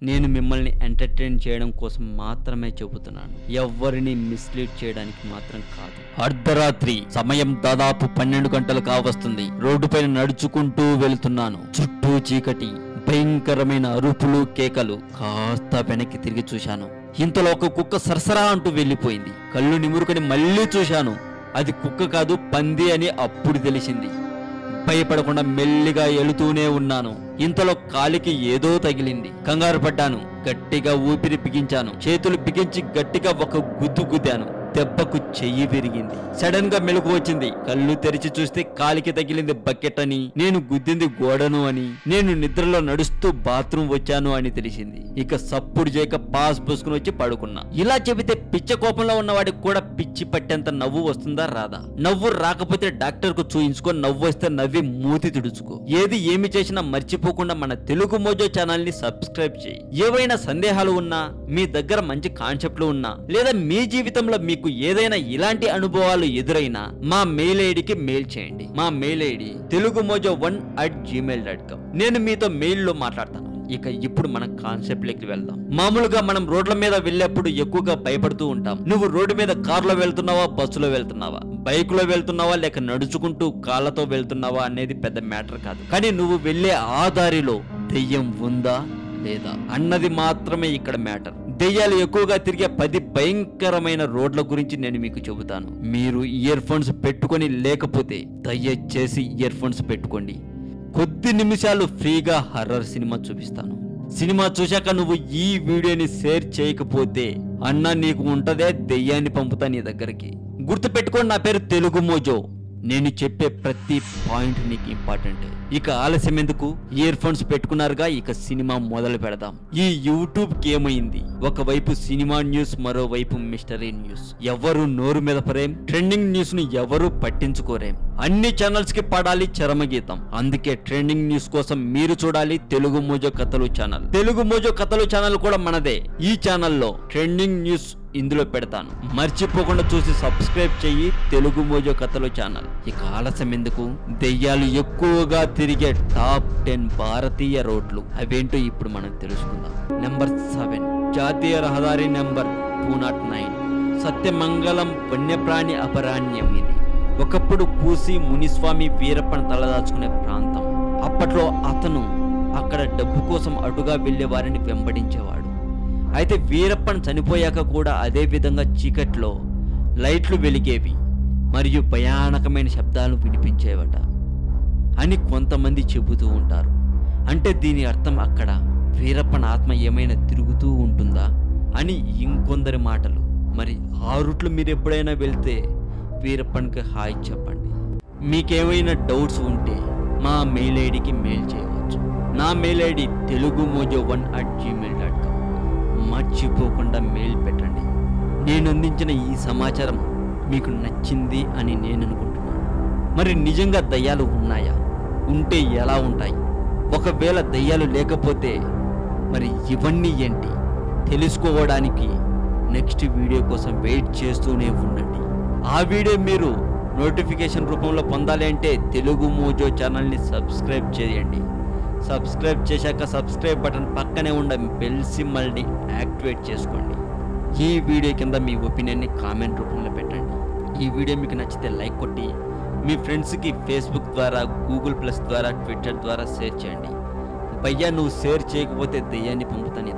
నేను మిమ్మల్ని ఎంటర్టైన్ చేయడం కోసం మాత్రమే చెబుతున్నాను, ఎవ్వరిని మిస్లీడ్ చేయడానికి మాత్రం కాదు. అర్ధరాత్రి సమయం దాదాపు 12 గంటలు కావస్తుంది. రోడ్డుపైన నడుచుకుంటూ వెళ్తున్నాను. చుట్టూ చీకటి, భయంకరమైన అరుపులు, కేకలు. కాస్త వెనక్కి తిరిగి చూశాను. ఇంతలో ఒక కుక్క సరసరా అంటూ వెళ్ళిపోయింది. కళ్ళు నిమురుకొని మళ్ళీ చూశాను. అది కుక్క కాదు, పంది అని అప్పుడు తెలిసింది. భయపడకుండా మెల్లిగా ఎలుతూనే ఉన్నాను. ఇంతలో కాలికి ఏదో తగిలింది. కంగారు పడ్డాను. గట్టిగా ఊపిరి బిగించాను. చేతులు బిగించి గట్టిగా ఒక గుద్దు గుద్దాను. దెబ్బకు చెయ్యి విరిగింది. సడన్ గా మెలకు వచ్చింది. కళ్ళు తెరిచి చూస్తే కాలికి తగిలింది బకెట్ అని, నేను గుద్దింది గోడను అని, నేను నిద్రలో నడుస్తూ బాత్రూమ్ వచ్చాను అని తెలిసింది. ఇక సప్పుడు చేయక పాస్ పూసుకుని వచ్చి పడుకున్నా. ఇలా చెబితే పిచ్చ కోపంలో ఉన్నవాడికి కూడా పిచ్చి పట్టేంత నవ్వు వస్తుందా రాదా? నవ్వు రాకపోతే డాక్టర్ కు చూయించుకో, నవ్వు వస్తే నవ్వి మూతి తుడుచుకో. ఏది ఏమి చేసినా మర్చిపోకుండా మన తెలుగు మోజో ఛానల్ ని సబ్స్క్రైబ్ చేయి. ఏవైనా సందేహాలు ఉన్నా, మీ దగ్గర మంచి కాన్సెప్ట్లు ఉన్నా, లేదా మీ జీవితంలో మీకు ఏదైనా ఇలాంటి అనుభవాలు ఎదురైనా మా మెయిల్ ఐడికి మెయిల్ చేయండి. మా మెయిల్ ఐడి telugumojo1@gmail.com. నేను మీతో మెయిల్ లో మాట్లాడతాను. ఇక ఇప్పుడు మనం కాన్సెప్ట్ లెక్కి వెళ్దాం. మామూలుగా మనం రోడ్ల మీద వెళ్ళేప్పుడు ఎక్కువగా భయపడుతూ ఉంటాం. నువ్వు రోడ్డు మీద కారులో వెళ్తున్నావా, బస్సులో వెళ్తున్నావా, బైక్ లో వెళ్తున్నావా, లేక నడుచుకుంటూ కాళ్ళతో వెళ్తున్నావా అనేది పెద్ద మ్యాటర్ కాదు. కానీ నువ్వు వెళ్లే ఆ దారిలో దెయ్యం ఉందా లేదా అన్నది మాత్రమే ఇక్కడ మ్యాటర్. దెయ్యాలు ఎక్కువగా తిరిగే 10 భయంకరమైన రోడ్ల గురించి నేను మీకు చెబుతాను. మీరు ఇయర్ ఫోన్స్ పెట్టుకొని లేకపోతే దయచేసి ఇయర్ ఫోన్స్ పెట్టుకోండి. కొద్ది నిమిషాలు ఫ్రీగా హర్రర్ సినిమా చూపిస్తాను. సినిమా చూశాక నువ్వు ఈ వీడియోని షేర్ చేయకపోతే అన్న నీకు ఉంటదే దెయ్యాన్ని పంపుతా నీ దగ్గరికి. గుర్తు పెట్టుకోండి, నా పేరు తెలుగు మోజో. నేను చెప్పే ప్రతి పాయింట్ నీకు ఇంపార్టెంట్. ఇక ఆలస్యం ఎందుకు, ఇయర్ ఫోన్స్ పెట్టుకున్నారుగా, ఇక సినిమా మొదలు పెడదాం. ఈ యూట్యూబ్ కి ఏమైంది? ఒకవైపు సినిమా న్యూస్, మరోవైపు మిస్టరీ న్యూస్. ఎవరు నోరు మీద పరేం, ట్రెండింగ్ న్యూస్ ను ఎవరు పట్టించుకోరేం. అన్ని ఛానల్స్ కి పడాలి చరమగీతం. అందుకే ట్రెండింగ్ న్యూస్ కోసం మీరు చూడాలి తెలుగు మోజో కథలు ఛానల్. తెలుగు మోజో కథలు ఛానల్ కూడా మనదే. ఈ ఛానల్లో ట్రెండింగ్ న్యూస్ ఇందులో పెడతాను. మర్చిపోకుండా చూసి సబ్స్క్రైబ్ చెయ్యి తెలుగు మోజో కథలు ఛానల్. ఇక ఆలస్యం ఎందుకు, దెయ్యాలు ఎక్కువగా తిరిగే టాప్ 10 భారతీయ రోడ్లు అవేంటో ఇప్పుడు మనం తెలుసుకుందాం. నెంబర్ 7, జాతీయ రహదారి నెంబర్ 209, సత్యమంగళం వన్యప్రాణి అభయారణ్యం. ఇది ఒకప్పుడు కూసి మునిస్వామి వీరప్పని తలదాచుకునే ప్రాంతం. అప్పట్లో అతను అక్కడ డబ్బు కోసం అటుగా వెళ్లే వారిని వెంబడించేవాడు. అయితే వీరప్పన్ చనిపోయాక కూడా అదే విధంగా చీకట్లో లైట్లు వెలిగేవి మరియు భయానకమైన శబ్దాలు వినిపించేవట అని కొంతమంది చెబుతూ ఉంటారు. అంటే దీని అర్థం అక్కడ వీరప్పన్ ఆత్మ ఏమైనా తిరుగుతూ ఉంటుందా అని ఇంకొందరి మాటలు. మరి ఆ రూట్లో మీరు ఎప్పుడైనా వెళ్తే వీరప్పన్కి హాయ్ చెప్పండి. మీకేమైనా డౌట్స్ ఉంటే మా మెయిల్ ఐడికి మెయిల్ చేయవచ్చు. నా మెయిల్ ఐడి telugumojo1@gmail.com. మర్చిపోకుండా మెయిల్ పెట్టండి. నేను అందించిన ఈ సమాచారం మీకు నచ్చింది అని నేను అనుకుంటున్నాను. మరి నిజంగా దయ్యాలు ఉన్నాయా? ఉంటే ఎలా ఉంటాయి? ఒకవేళ దయ్యాలు లేకపోతే మరి ఇవన్నీ ఏంటి తెలుసుకోవడానికి నెక్స్ట్ వీడియో కోసం వెయిట్ చేస్తూనే ఉండండి. ఆ వీడియో మీరు నోటిఫికేషన్ రూపంలో పొందాలి అంటే తెలుగు మోజో ఛానల్ని సబ్స్క్రైబ్ చేయండి. సబ్స్క్రైబ్ చేశాక సబ్స్క్రైబ్ బటన్ పక్కనే ఉన్న బెల్ సింబల్ని యాక్టివేట్ చేసుకోండి. ఈ వీడియో కింద మీ ఒపీనియన్ని కామెంట్ రూపంలో పెట్టండి. ఈ వీడియో మీకు నచ్చితే లైక్ కొట్టి మీ ఫ్రెండ్స్కి ఫేస్బుక్ ద్వారా, గూగుల్ ప్లస్ ద్వారా, ట్విట్టర్ ద్వారా షేర్ చేయండి. భయ్యా నువ్వు షేర్ చేయకపోతే దెయ్యాన్ని పంపుతాను.